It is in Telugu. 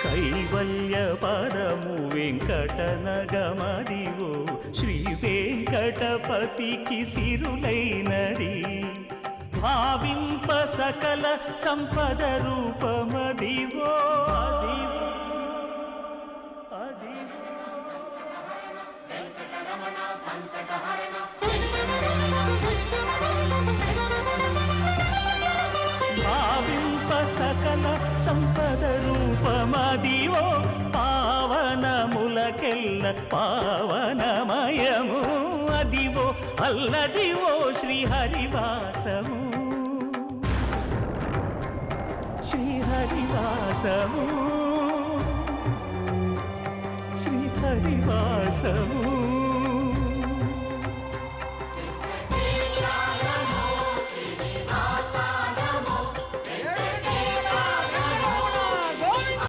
కైవల్య పరము వెంకటనగమదివో శ్రీ వెంకటపతికి సిరులైనది భావింప సకల సంపద రూపమదివో భావింప సకల సంపద రూపమదివో పావనములకెల్ల పావనమయము అదివో అల్లదివో శ్రీహరివాసము శ్రీహరివాసము శ్రీహరివాసము